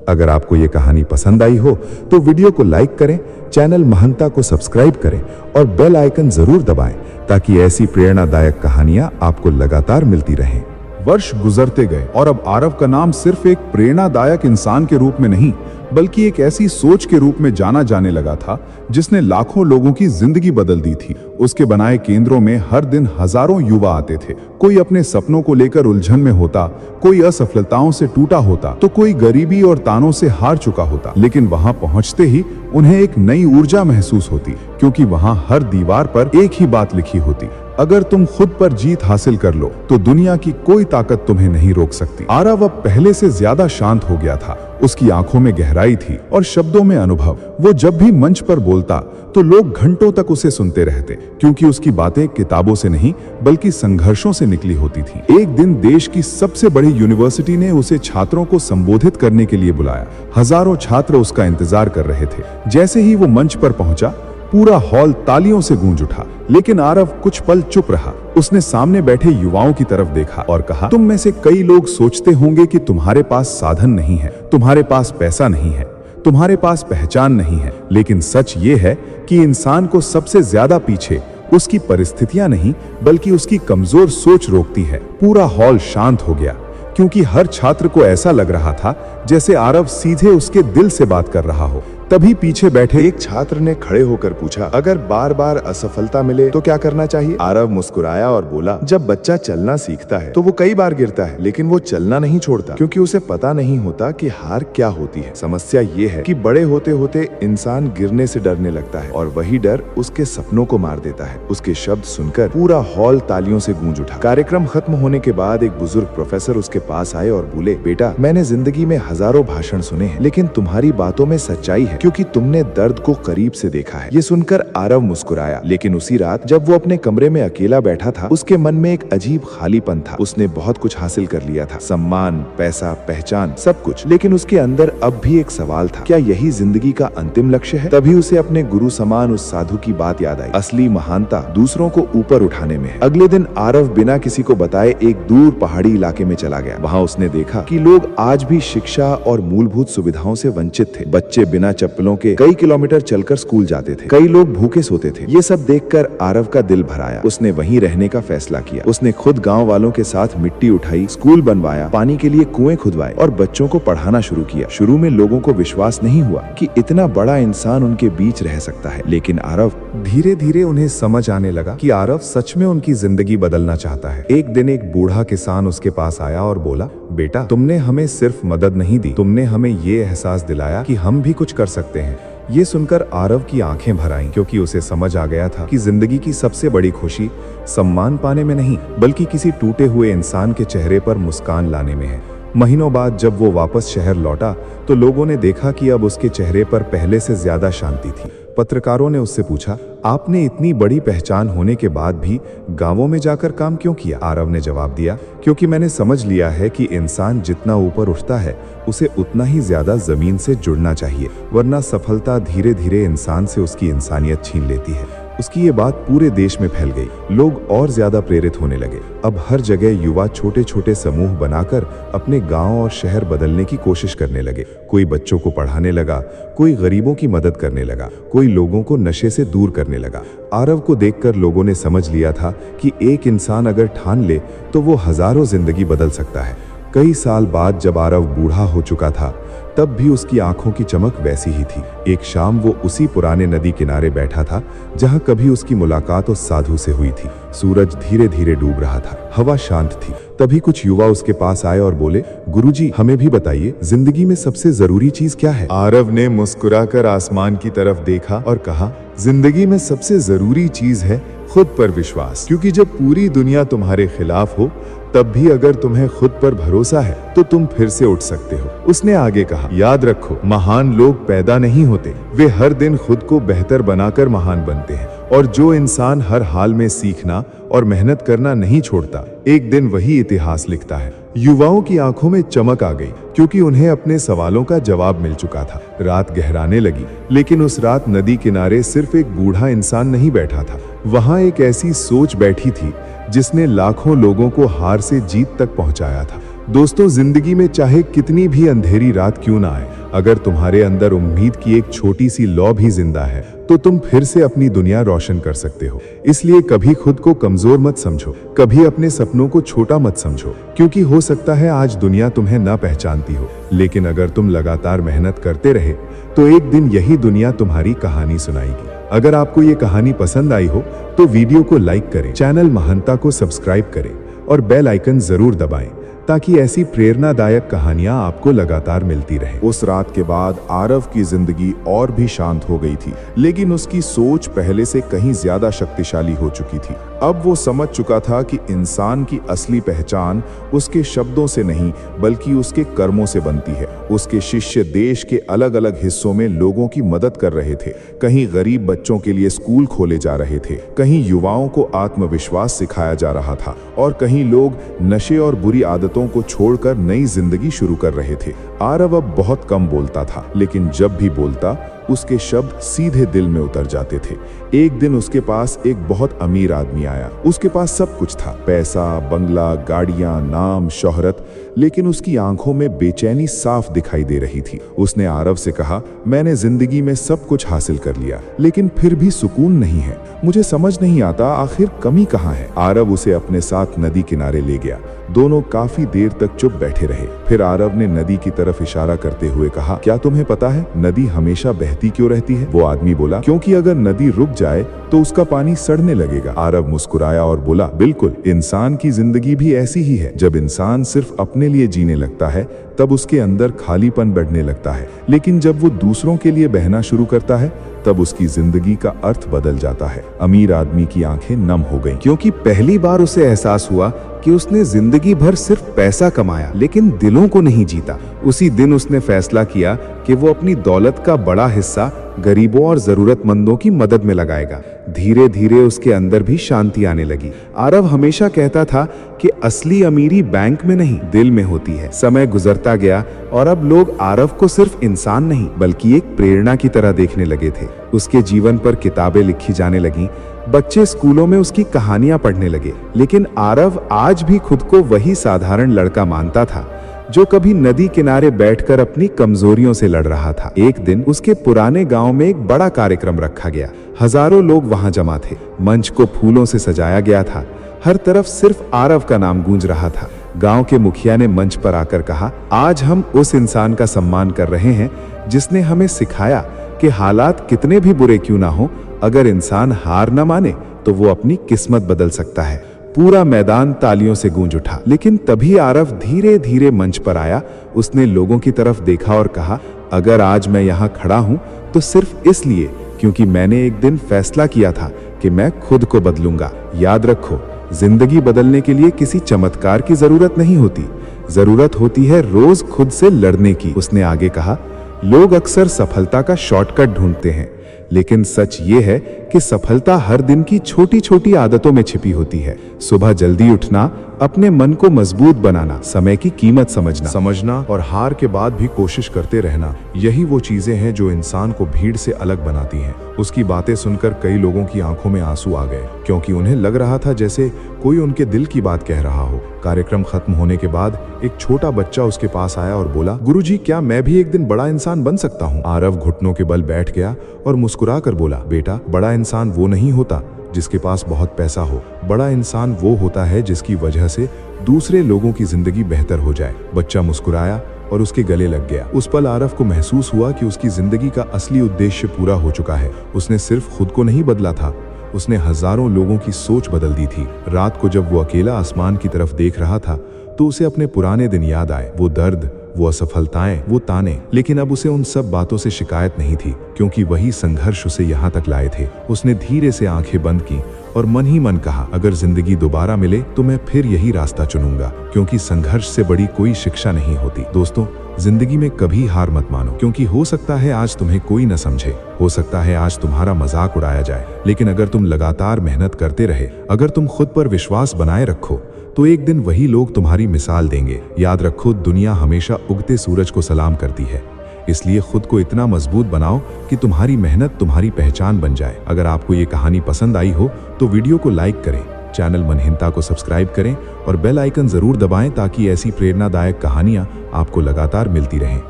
अगर आपको ये कहानी पसंद आई हो तो वीडियो को लाइक करें, चैनल महंता को सब्सक्राइब करें और बेल आइकन जरूर दबाएं ताकि ऐसी प्रेरणादायक कहानियां आपको लगातार मिलती रहें। वर्ष गुजरते गए और अब आरव का नाम सिर्फ एक प्रेरणादायक इंसान के रूप में नहीं बल्कि एक ऐसी सोच के रूप में जाना जाने लगा था जिसने लाखों लोगों की जिंदगी बदल दी थी। उसके बनाए केंद्रों में हर दिन हजारों युवा आते थे। कोई अपने सपनों को लेकर उलझन में होता, कोई असफलताओं से टूटा होता, तो कोई गरीबी और तानों से हार चुका होता। लेकिन वहां पहुंचते ही उन्हें एक नई ऊर्जा महसूस होती, क्योंकि वहां हर दीवार पर एक ही बात लिखी होती, अगर तुम खुद पर जीत हासिल कर लो तो दुनिया की कोई ताकत तुम्हें नहीं रोक सकती। आरव अब पहले से ज्यादा शांत हो गया था। उसकी आंखों में गहराई थी और शब्दों में अनुभव। वो जब भी मंच पर बोलता तो लोग घंटों तक उसे सुनते रहते, क्योंकि उसकी बातें किताबों से नहीं बल्कि संघर्षों से निकली होती थी। एक दिन देश की सबसे बड़ी यूनिवर्सिटी ने उसे छात्रों को संबोधित करने के लिए बुलाया। हजारों छात्र उसका इंतजार कर रहे थे। जैसे ही वो मंच पर पहुंचा, पूरा हॉल तालियों से गूंज उठा। लेकिन आरव कुछ पल चुप रहा। उसने सामने बैठे युवाओं की तरफ देखा और कहा, तुम में से कई लोग सोचते होंगे कि तुम्हारे पास साधन नहीं है, तुम्हारे पास पैसा नहीं है, तुम्हारे पास पहचान नहीं है। लेकिन सच ये है कि इंसान को सबसे ज्यादा पीछे उसकी परिस्थितियां नहीं बल्कि उसकी कमजोर सोच रोकती है। पूरा हॉल शांत हो गया, क्योंकि हर छात्र को ऐसा लग रहा था जैसे आरव सीधे उसके दिल से बात कर रहा हो। तभी पीछे बैठे एक छात्र ने खड़े होकर पूछा, अगर बार बार असफलता मिले तो क्या करना चाहिए? आरव मुस्कुराया और बोला, जब बच्चा चलना सीखता है तो वो कई बार गिरता है, लेकिन वो चलना नहीं छोड़ता, क्योंकि उसे पता नहीं होता कि हार क्या होती है। समस्या ये है कि बड़े होते होते इंसान गिरने से डरने लगता है और वही डर उसके सपनों को मार देता है। उसके शब्द सुनकर पूरा हॉल तालियों से गूंज उठा। कार्यक्रम खत्म होने के बाद एक बुजुर्ग प्रोफेसर उसके पास आए और बोले, बेटा, मैंने जिंदगी में हजारों भाषण सुने हैं, लेकिन तुम्हारी बातों में सच्चाई है, क्योंकि तुमने दर्द को करीब से देखा है। ये सुनकर आरव मुस्कुराया। लेकिन उसी रात जब वो अपने कमरे में अकेला बैठा था, उसके मन में एक अजीब खालीपन था। उसने बहुत कुछ हासिल कर लिया था, सम्मान, पैसा, पहचान, सब कुछ। लेकिन उसके अंदर अब भी एक सवाल था, क्या यही जिंदगी का अंतिम लक्ष्य है? तभी उसे अपने गुरु समान उस साधु की बात याद आई, असली महानता दूसरों को ऊपर उठाने में है। अगले दिन आरव बिना किसी को बताए एक दूर पहाड़ी इलाके में चला गया। वहाँ उसने देखा कि लोग आज भी शिक्षा और मूलभूत सुविधाओं से वंचित थे। बच्चे बिना चप्पलों के कई किलोमीटर चलकर स्कूल जाते थे, कई लोग भूखे सोते थे। ये सब देखकर आरव का दिल भर आया। उसने वहीं रहने का फैसला किया। उसने खुद गांव वालों के साथ मिट्टी उठाई, स्कूल बनवाया, पानी के लिए कुएं खुदवाए और बच्चों को पढ़ाना शुरू किया। शुरू में लोगों को विश्वास नहीं हुआ कि इतना बड़ा इंसान उनके बीच रह सकता है, लेकिन आरव धीरे धीरे उन्हें समझ आने लगा कि आरव सच में उनकी जिंदगी बदलना चाहता है। एक दिन एक बूढ़ा किसान उसके पास आया और बोला, बेटा, तुमने हमें सिर्फ मदद नहीं दी, तुमने हमें ये एहसास दिलाया कि हम भी कुछ कर सकते हैं। ये सुनकर आरव की आंखें भर आईं, क्योंकि उसे समझ आ गया था कि जिंदगी की सबसे बड़ी खुशी सम्मान पाने में नहीं बल्कि किसी टूटे हुए इंसान के चेहरे पर मुस्कान लाने में है। महीनों बाद जब वो वापस शहर लौटा तो लोगों ने देखा कि अब उसके चेहरे पर पहले से ज्यादा शांति थी। पत्रकारों ने उससे पूछा, आपने इतनी बड़ी पहचान होने के बाद भी गांवों में जाकर काम क्यों किया? आरव ने जवाब दिया, क्योंकि मैंने समझ लिया है कि इंसान जितना ऊपर उठता है उसे उतना ही ज्यादा जमीन से जुड़ना चाहिए, वरना सफलता धीरे धीरे इंसान से उसकी इंसानियत छीन लेती है। उसकी ये बात पूरे देश में फैल गई। लोग और ज्यादा प्रेरित होने लगे। अब हर जगह युवा छोटे छोटे समूह बनाकर अपने गांव और शहर बदलने की कोशिश करने लगे। कोई बच्चों को पढ़ाने लगा, कोई गरीबों की मदद करने लगा, कोई लोगों को नशे से दूर करने लगा। आरव को देखकर लोगों ने समझ लिया था कि एक इंसान अगर ठान ले तो वो हजारों जिंदगी बदल सकता है। कई साल बाद जब आरव बूढ़ा हो चुका था, तब भी उसकी आंखों की चमक वैसी ही थी। एक शाम वो उसी पुराने नदी किनारे बैठा था जहां कभी उसकी मुलाकात उस साधु से हुई थी। सूरज धीरे धीरे डूब रहा था, हवा शांत थी। तभी कुछ युवा उसके पास आए और बोले, गुरुजी, हमें भी बताइए, जिंदगी में सबसे जरूरी चीज क्या है? आरव ने मुस्कुराकर आसमान की तरफ देखा और कहा, जिंदगी में सबसे जरूरी चीज है खुद पर विश्वास, क्योंकि जब पूरी दुनिया तुम्हारे खिलाफ हो तब भी अगर तुम्हें खुद पर भरोसा है तो तुम फिर से उठ सकते हो। उसने आगे कहा, याद रखो, महान लोग पैदा नहीं होते, वे हर दिन खुद को बेहतर बनाकर महान बनते हैं। और जो इंसान हर हाल में सीखना और मेहनत करना नहीं छोड़ता, एक दिन वही इतिहास लिखता है। युवाओं की आंखों में चमक आ गई क्योंकि उन्हें अपने सवालों का जवाब मिल चुका था। रात गहराने लगी, लेकिन उस रात नदी किनारे सिर्फ एक बूढ़ा इंसान नहीं बैठा था। वहां एक ऐसी सोच बैठी थी जिसने लाखों लोगों को हार से जीत तक पहुंचाया था। दोस्तों, जिंदगी में चाहे कितनी भी अंधेरी रात क्यों ना आए, अगर तुम्हारे अंदर उम्मीद की एक छोटी सी लौ भी जिंदा है तो तुम फिर से अपनी दुनिया रोशन कर सकते हो। इसलिए कभी खुद को कमजोर मत समझो, कभी अपने सपनों को छोटा मत समझो, क्योंकि हो सकता है आज दुनिया तुम्हें ना पहचानती हो, लेकिन अगर तुम लगातार मेहनत करते रहे तो एक दिन यही दुनिया तुम्हारी कहानी सुनाएगी। अगर आपको ये कहानी पसंद आई हो तो वीडियो को लाइक करें, चैनल महानता को सब्सक्राइब करें और बेल आइकन जरूर दबाएं ताकि ऐसी प्रेरणादायक कहानियां आपको लगातार मिलती रहे। उस रात के बाद आरव की जिंदगी और भी शांत हो गई थी, लेकिन उसकी सोच पहले से कहीं ज्यादा शक्तिशाली हो चुकी थी। अब वो समझ चुका था कि इंसान की असली पहचान उसके शब्दों से नहीं बल्कि उसके कर्मों से बनती है। उसके शिष्य देश के अलग अलग हिस्सों में लोगों की मदद कर रहे थे, कहीं गरीब बच्चों के लिए स्कूल खोले जा रहे थे, कहीं युवाओं को आत्मविश्वास सिखाया जा रहा था और कहीं लोग नशे और बुरी आदतों को छोड़कर नई जिंदगी शुरू कर रहे थे। आरव अब बहुत कम बोलता था, लेकिन जब भी बोलता उसके शब्द सीधे दिल में उतर जाते थे। एक दिन उसके पास एक बहुत अमीर आदमी आया। उसके पास सब कुछ था, पैसा, बंगला, गाड़ियां, नाम, शोहरत, लेकिन उसकी आंखों में बेचैनी साफ दिखाई दे रही थी। उसने आरव से कहा, मैंने जिंदगी में सब कुछ हासिल कर लिया, लेकिन फिर भी सुकून नहीं है। मुझे समझ नहीं आता आखिर कमी कहाँ है। आरव उसे अपने साथ नदी किनारे ले गया। दोनों काफी देर तक चुप बैठे रहे। फिर आरव ने नदी की तरफ इशारा करते हुए कहा, क्या तुम्हें पता है नदी हमेशा बहती क्यों रहती है? वो आदमी बोला, क्योंकि अगर नदी रुक जाए तो उसका पानी सड़ने लगेगा। आरव मुस्कुराया और बोला, बिल्कुल, इंसान की जिंदगी भी ऐसी ही है। जब इंसान सिर्फ अपने लिए जीने लगता है तब उसके अंदर खालीपन बढ़ने लगता है, लेकिन जब वो दूसरों के लिए बहना शुरू करता है तब उसकी जिंदगी का अर्थ बदल जाता है। अमीर आदमी की आंखें नम हो गईं, क्योंकि पहली बार उसे एहसास हुआ कि उसने जिंदगी भर सिर्फ पैसा कमाया लेकिन दिलों को नहीं जीता। उसी दिन उसने फैसला किया कि वो अपनी दौलत का बड़ा हिस्सा गरीबों और जरूरतमंदों की मदद में लगाएगा। धीरे धीरे उसके अंदर भी शांति आने लगी। आरव हमेशा कहता था कि असली अमीरी बैंक में नहीं, दिल में होती है। समय गुजरता गया और अब लोग आरव को सिर्फ इंसान नहीं बल्कि एक प्रेरणा की तरह देखने लगे थे। उसके जीवन पर किताबें लिखी जाने लगीं, बच्चे स्कूलों में उसकी कहानियां पढ़ने लगे, लेकिन आरव आज भी खुद को वही साधारण लड़का मानता था जो कभी नदी किनारे बैठकर अपनी कमजोरियों से लड़ रहा था। एक दिन उसके पुराने गांव में एक बड़ा कार्यक्रम रखा गया। हजारों लोग वहां जमा थे। मंच को फूलों से सजाया गया था। हर तरफ सिर्फ आरव का नाम गूंज रहा था। गांव के मुखिया ने मंच पर आकर कहा, आज हम उस इंसान का सम्मान कर रहे हैं जिसने हमें सिखाया कि हालात कितने भी बुरे क्यों ना हो, अगर इंसान हार न माने तो वो अपनी किस्मत बदल सकता है। पूरा मैदान तालियों से गूंज उठा, लेकिन तभी आरव धीरे धीरे मंच पर आया। उसने लोगों की तरफ देखा और कहा, अगर आज मैं यहाँ खड़ा हूँ तो सिर्फ इसलिए क्योंकि मैंने एक दिन फैसला किया था कि मैं खुद को बदलूंगा। याद रखो, जिंदगी बदलने के लिए किसी चमत्कार की जरूरत नहीं होती, जरूरत होती है रोज खुद से लड़ने की। उसने आगे कहा, लोग अक्सर सफलता का शॉर्टकट ढूंढते हैं, लेकिन सच ये है कि सफलता हर दिन की छोटी छोटी आदतों में छिपी होती है। सुबह जल्दी उठना, अपने मन को मजबूत बनाना, समय की कीमत समझना और हार के बाद भी कोशिश करते रहना, यही वो चीजें हैं जो इंसान को भीड़ से अलग बनाती हैं। उसकी बातें सुनकर कई लोगों की आंखों में आंसू आ गए, क्योंकि उन्हें लग रहा था जैसे कोई उनके दिल की बात कह रहा हो। कार्यक्रम खत्म होने के बाद एक छोटा बच्चा उसके पास आया और बोला, गुरुजी, क्या मैं भी एक दिन बड़ा इंसान बन सकता हूँ? आरव घुटनों के बल बैठ गया और मुस्कुरा कर बोला, बेटा, बड़ा इंसान वो नहीं होता जिसके पास बहुत पैसा हो, बड़ा इंसान वो होता है जिसकी वजह से दूसरे लोगों की जिंदगी बेहतर हो जाए। बच्चा मुस्कुराया और उसके गले लग गया। उस पल आरव को महसूस हुआ कि उसकी जिंदगी का असली उद्देश्य पूरा हो चुका है। उसने सिर्फ खुद को नहीं बदला था, उसने हजारों लोगों की सोच बदल दी थी। रात को जब वो अकेला आसमान की तरफ देख रहा था तो उसे अपने पुराने दिन याद आए, वो दर्द, वो असफलताएं, वो ताने। लेकिन अब उसे उन सब बातों से शिकायत नहीं थी, क्योंकि वही संघर्ष उसे यहाँ तक लाए थे। उसने धीरे से आंखें बंद की और मन ही मन कहा, अगर जिंदगी दोबारा मिले तो मैं फिर यही रास्ता चुनूंगा, क्योंकि संघर्ष से बड़ी कोई शिक्षा नहीं होती। दोस्तों, जिंदगी में कभी हार मत मानो, क्योंकि हो सकता है आज तुम्हें कोई न समझे, हो सकता है आज तुम्हारा मजाक उड़ाया जाए, लेकिन अगर तुम लगातार मेहनत करते रहे, अगर तुम खुद पर विश्वास बनाए रखो, तो एक दिन वही लोग तुम्हारी मिसाल देंगे। याद रखो, दुनिया हमेशा उगते सूरज को सलाम करती है, इसलिए खुद को इतना मजबूत बनाओ कि तुम्हारी मेहनत तुम्हारी पहचान बन जाए। अगर आपको ये कहानी पसंद आई हो तो वीडियो को लाइक करें, चैनल मनहिंता को सब्सक्राइब करें और बेल आइकन जरूर दबाएं ताकि ऐसी प्रेरणादायक कहानियां आपको लगातार मिलती रहें।